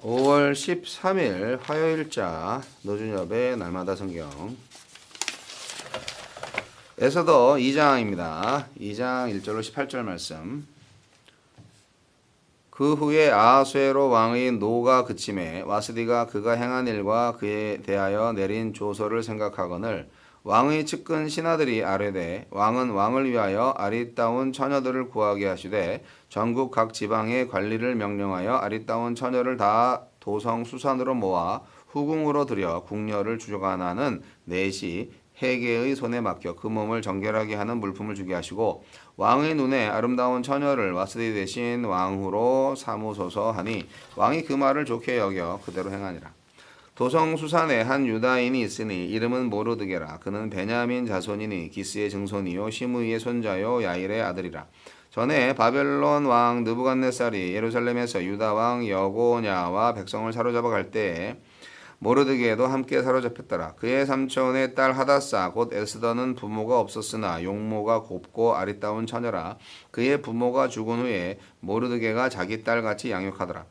5월 13일 화요일자 노준엽의 날마다 성경 에서도 2장입니다. 2장 1절로 18절 말씀. 그 후에 아하수에로 왕의 노가 그침에 와스디가 그가 행한 일과 그에 대하여 내린 조서를 생각하거늘 왕의 측근 신하들이 아뢰되 왕은 왕을 위하여 아리따운 처녀들을 구하게 하시되 전국 각 지방의 관리를 명령하여 아리따운 처녀를 다 도성 수산으로 모아 후궁으로 들여 궁녀를 주관하는 넷이 해계의 손에 맡겨 그 몸을 정결하게 하는 물품을 주게 하시고 왕의 눈에 아름다운 처녀를 와스디 대신 왕후로 삼으소서 하니 왕이 그 말을 좋게 여겨 그대로 행하니라. 도성 수산에 한 유다인이 있으니 이름은 모르드게라. 그는 베냐민 자손이니 기스의 증손이요 시므이의 손자요 야일의 아들이라. 전에 바벨론 왕 느부갓네살이 예루살렘에서 유다 왕 여고냐와 백성을 사로잡아 갈 때에 모르드게도 함께 사로잡혔더라. 그의 삼촌의 딸 하다사 곧 에스더는 부모가 없었으나 용모가 곱고 아리따운 처녀라. 그의 부모가 죽은 후에 모르드게가 자기 딸같이 양육하더라.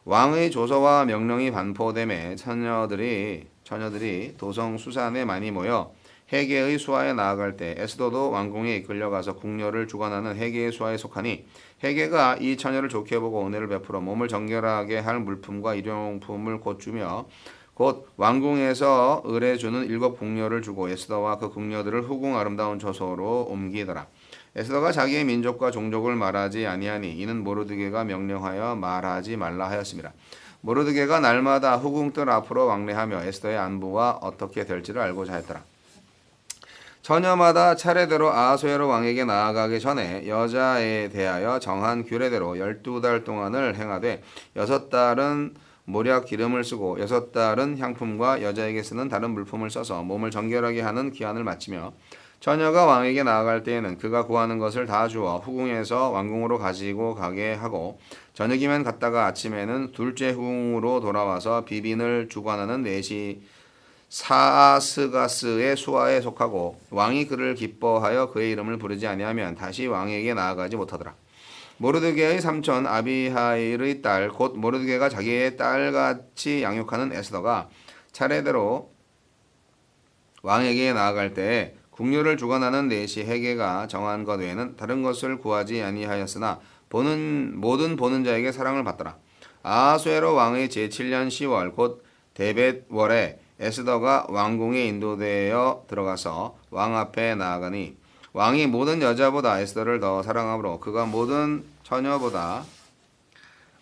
왕의 조서와 명령이 반포됨에 처녀들이 도성 수산에 많이 모여 해계의 수하에 나아갈 때 에스더도 왕궁에 이끌려가서 궁녀를 주관하는 해계의 수하에 속하니 해계가 이 처녀를 좋게 보고 은혜를 베풀어 몸을 정결하게 할 물품과 일용품을 곧 주며 곧 왕궁에서 을에 주는 7 궁녀를 주고 에스더와 그 궁녀들을 후궁 아름다운 처소로 옮기더라. 에스더가 자기의 민족과 종족을 말하지 아니하니 이는 모르드게가 명령하여 말하지 말라 하였습니다. 모르드게가 날마다 후궁들 앞으로 왕래하며 에스더의 안부와 어떻게 될지를 알고자 했더라. 처녀마다 차례대로 아하수에로 왕에게 나아가기 전에 여자에 대하여 정한 규례대로 12달 동안을 행하되 6달은 모략 기름을 쓰고 6달은 향품과 여자에게 쓰는 다른 물품을 써서 몸을 정결하게 하는 기한을 마치며 처녀가 왕에게 나아갈 때에는 그가 구하는 것을 다 주어 후궁에서 왕궁으로 가지고 가게 하고 저녁이면 갔다가 아침에는 둘째 후궁으로 돌아와서 비빈을 주관하는 넷이 사아스가스의 수하에 속하고 왕이 그를 기뻐하여 그의 이름을 부르지 아니하면 다시 왕에게 나아가지 못하더라. 모르드게의 삼촌 아비하일의 딸 곧 모르드게가 자기의 딸같이 양육하는 에스더가 차례대로 왕에게 나아갈 때에 궁녀를 주관하는 넷이 해계가 정한 것 외에는 다른 것을 구하지 아니하였으나 모든 보는 자에게 사랑을 받더라. 아하수에로 왕의 제7년 10월 곧 데벳월에 에스더가 왕궁에 인도되어 들어가서 왕 앞에 나아가니 왕이 모든 여자보다 에스더를 더 사랑하므로 그가 모든 처녀보다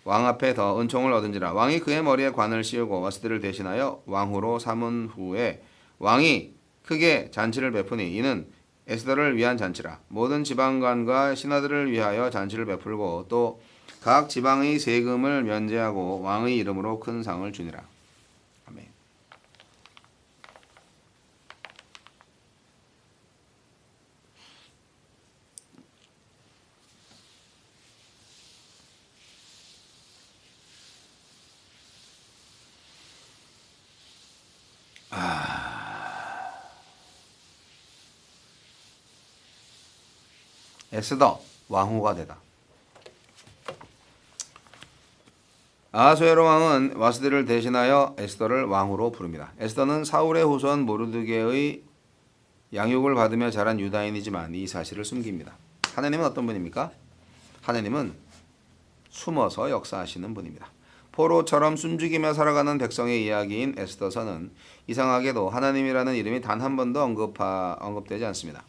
왕 앞에 더 은총을 얻은지라. 왕이 그의 머리에 관을 씌우고 와스디를 대신하여 왕후로 삼은 후에 왕이 크게 잔치를 베푸니 이는 에스더를 위한 잔치라. 모든 지방관과 신하들을 위하여 잔치를 베풀고 또 각 지방의 세금을 면제하고 왕의 이름으로 큰 상을 주니라. 아멘. 에스더 왕후가 되다. 아하수에로 왕은 와스디를 대신하여 에스더를 왕후로 부릅니다. 에스더는 사울의 후손 모르드게의 양육을 받으며 자란 유다인이지만 이 사실을 숨깁니다. 하나님은 어떤 분입니까? 하나님은 숨어서 역사하시는 분입니다. 포로처럼 숨죽이며 살아가는 백성의 이야기인 에스더서는 이상하게도 하나님이라는 이름이 단 한 번도 언급되지 않습니다.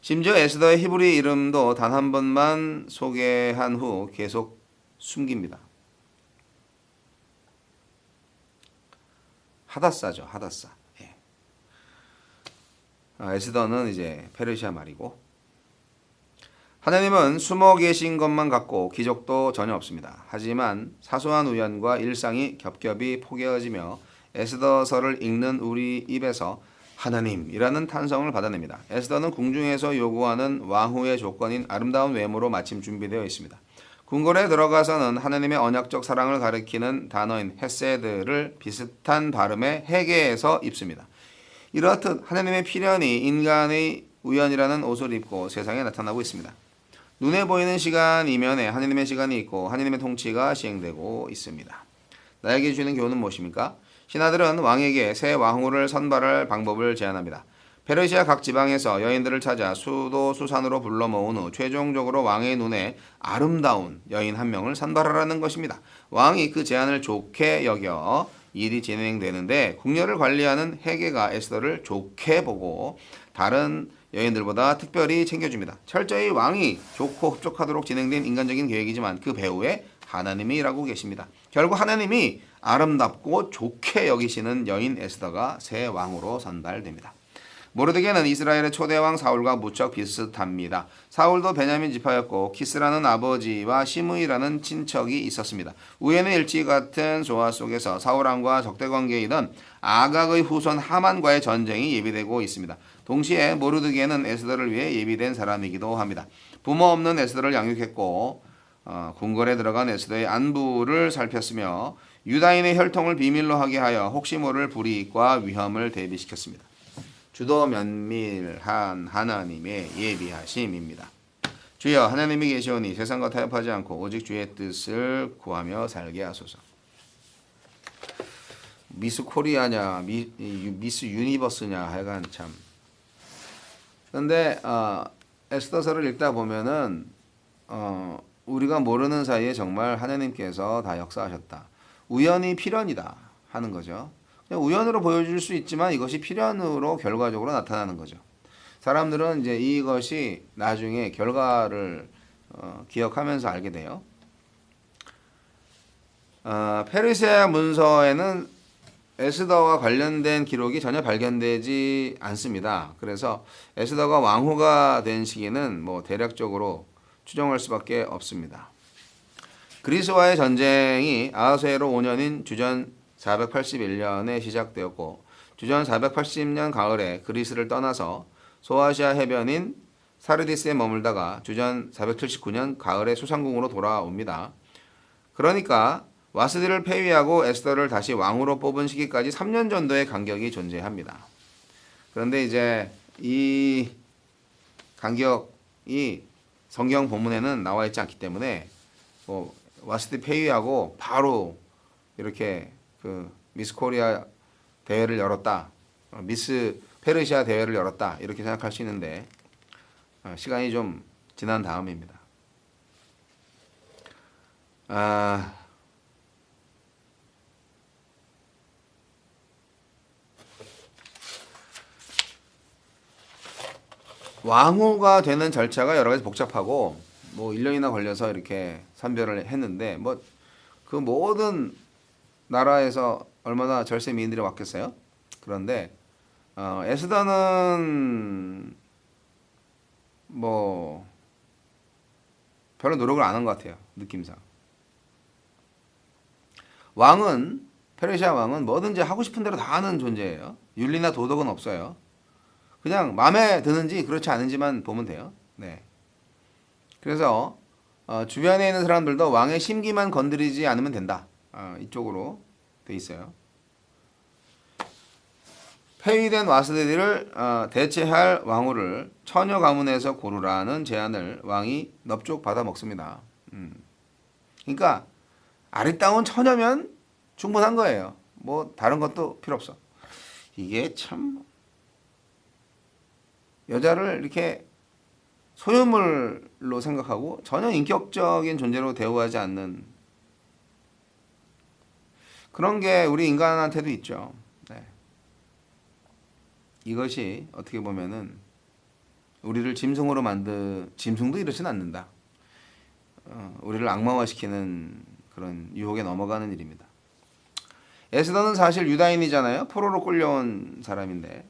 심지어 에스더의 히브리 이름도 단 한 번만 소개한 후 계속 숨깁니다. 하다사죠, 하다사. 예. 에스더는 이제 페르시아 말이고 하나님은 숨어 계신 것만 같고 기적도 전혀 없습니다. 하지만 사소한 우연과 일상이 겹겹이 포개어지며 에스더서를 읽는 우리 입에서 하나님이라는 탄성을 받아냅니다. 에스더는 궁중에서 요구하는 왕후의 조건인 아름다운 외모로 마침 준비되어 있습니다. 궁궐에 들어가서는 하나님의 언약적 사랑을 가리키는 단어인 헤세드를 비슷한 발음의 해계에서 입습니다. 이렇듯 하나님의 필연이 인간의 우연이라는 옷을 입고 세상에 나타나고 있습니다. 눈에 보이는 시간 이면에 하나님의 시간이 있고 하나님의 통치가 시행되고 있습니다. 나에게 주는 교훈은 무엇입니까? 신하들은 왕에게 새 왕후를 선발할 방법을 제안합니다. 페르시아 각 지방에서 여인들을 찾아 수도 수산으로 불러 모은 후 최종적으로 왕의 눈에 아름다운 여인 한 명을 선발하라는 것입니다. 왕이 그 제안을 좋게 여겨 일이 진행되는데 궁녀를 관리하는 헤게가 에스더를 좋게 보고 다른 여인들보다 특별히 챙겨줍니다. 철저히 왕이 좋고 흡족하도록 진행된 인간적인 계획이지만 그 배후에 하나님이 일하고 계십니다. 결국 하나님이 아름답고 좋게 여기시는 여인 에스더가 새 왕으로 선발됩니다. 모르드게는 이스라엘의 초대왕 사울과 무척 비슷합니다. 사울도 베냐민 지파였고 키스라는 아버지와 시므이라는 친척이 있었습니다. 우연의 일치 같은 조화 속에서 사울왕과 적대관계이던 아각의 후손 하만과의 전쟁이 예비되고 있습니다. 동시에 모르드게는 에스더를 위해 예비된 사람이기도 합니다. 부모 없는 에스더를 양육했고 궁궐에 들어간 에스더의 안부를 살폈으며 유다인의 혈통을 비밀로 하게 하여 혹시 모를 불이익과 위험을 대비시켰습니다. 주도 면밀한 하나님의 예비하심입니다. 주여 하나님이 계시오니 세상과 타협하지 않고 오직 주의 뜻을 구하며 살게 하소서. 미스 코리아냐 미스 유니버스냐 하여간 참. 그런데 에스더서를 읽다 보면은 우리가 모르는 사이에 정말 하나님께서 다 역사하셨다. 우연이 필연이다 하는 거죠. 그냥 우연으로 보여줄 수 있지만 이것이 필연으로 결과적으로 나타나는 거죠. 사람들은 이제 이것이 나중에 결과를 기억하면서 알게 돼요. 페르시아 문서에는 에스더와 관련된 기록이 전혀 발견되지 않습니다. 그래서 에스더가 왕후가 된 시기는 뭐 대략적으로 추정할 수밖에 없습니다. 그리스와의 전쟁이 아하수에로 5년인 주전 481년에 시작되었고 주전 480년 가을에 그리스를 떠나서 소아시아 해변인 사르디스에 머물다가 주전 479년 가을에 수상궁으로 돌아옵니다. 그러니까 와스디를 폐위하고 에스더를 다시 왕으로 뽑은 시기까지 3년 정도의 간격이 존재합니다. 그런데 이제 이 간격이 성경 본문에는 나와 있지 않기 때문에 뭐 와스디 폐위하고 바로 이렇게 그 미스 코리아 대회를 열었다, 미스 페르시아 대회를 열었다 이렇게 생각할 수 있는데 시간이 좀 지난 다음입니다. 왕후가 되는 절차가 여러 가지 복잡하고 뭐 1년이나 걸려서 이렇게 선별을 했는데 뭐 그 모든 나라에서 얼마나 절세 미인들이 왔겠어요? 그런데 에스더는 뭐 별로 노력을 안 한 것 같아요. 느낌상. 왕은 페르시아 왕은 뭐든지 하고 싶은 대로 다 하는 존재예요. 윤리나 도덕은 없어요. 그냥 마음에 드는지 그렇지 않은지만 보면 돼요. 네. 그래서 주변에 있는 사람들도 왕의 심기만 건드리지 않으면 된다. 이쪽으로 돼 있어요. 폐위된 와스디를 대체할 왕후를 처녀 가문에서 고르라는 제안을 왕이 넙죽 받아 먹습니다. 그러니까 아리따운 처녀면 충분한 거예요. 뭐 다른 것도 필요 없어. 이게 참 여자를 이렇게 소유물로 생각하고 전혀 인격적인 존재로 대우하지 않는 그런 게 우리 인간한테도 있죠. 네. 이것이 어떻게 보면은 우리를 짐승으로 짐승도 이러진 않는다. 우리를 악마화시키는 그런 유혹에 넘어가는 일입니다. 에스더는 사실 유다인이잖아요. 포로로 끌려온 사람인데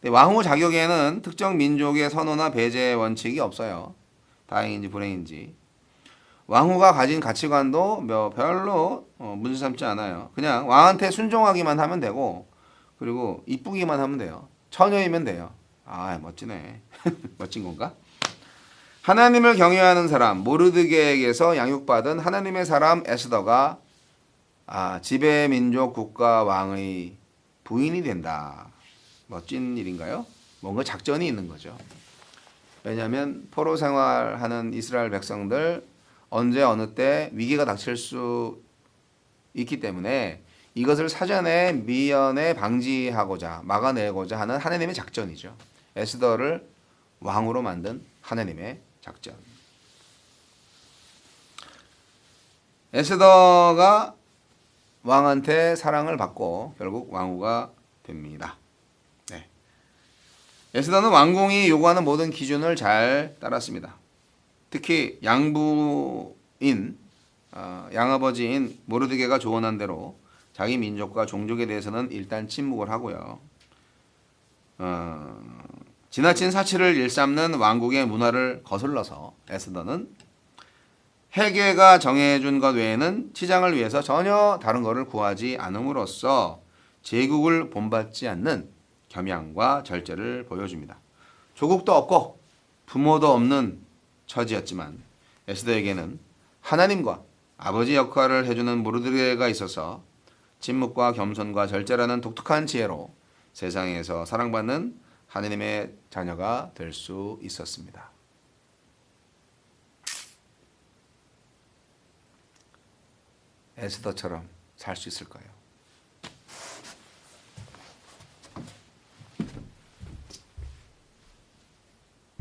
왕후 자격에는 특정 민족의 선호나 배제 원칙이 없어요. 다행인지 불행인지. 왕후가 가진 가치관도 별로 문제 삼지 않아요. 그냥 왕한테 순종하기만 하면 되고 그리고 이쁘기만 하면 돼요. 처녀이면 돼요. 아 멋지네. 멋진 건가? 하나님을 경외하는 사람 모르드게에게서 양육받은 하나님의 사람 에스더가 지배 민족 국가 왕의 부인이 된다. 멋진 일인가요? 뭔가 작전이 있는 거죠. 왜냐하면 포로 생활하는 이스라엘 백성들 언제 어느 때 위기가 닥칠 수 있기 때문에 이것을 사전에 미연에 방지하고자 막아내고자 하는 하나님의 작전이죠. 에스더를 왕으로 만든 하나님의 작전. 에스더가 왕한테 사랑을 받고 결국 왕후가 됩니다. 네. 에스더는 왕궁이 요구하는 모든 기준을 잘 따랐습니다. 특히 양아버지인 모르드게가 조언한 대로 자기 민족과 종족에 대해서는 일단 침묵을 하고요. 지나친 사치를 일삼는 왕국의 문화를 거슬러서 에스더는 해계가 정해준 것 외에는 치장을 위해서 전혀 다른 것을 구하지 않음으로써 제국을 본받지 않는 겸양과 절제를 보여줍니다. 조국도 없고 부모도 없는 처지였지만 에스더에게는 하나님과 아버지 역할을 해주는 모르드게가 있어서 침묵과 겸손과 절제라는 독특한 지혜로 세상에서 사랑받는 하나님의 자녀가 될 수 있었습니다. 에스더처럼 살 수 있을까요?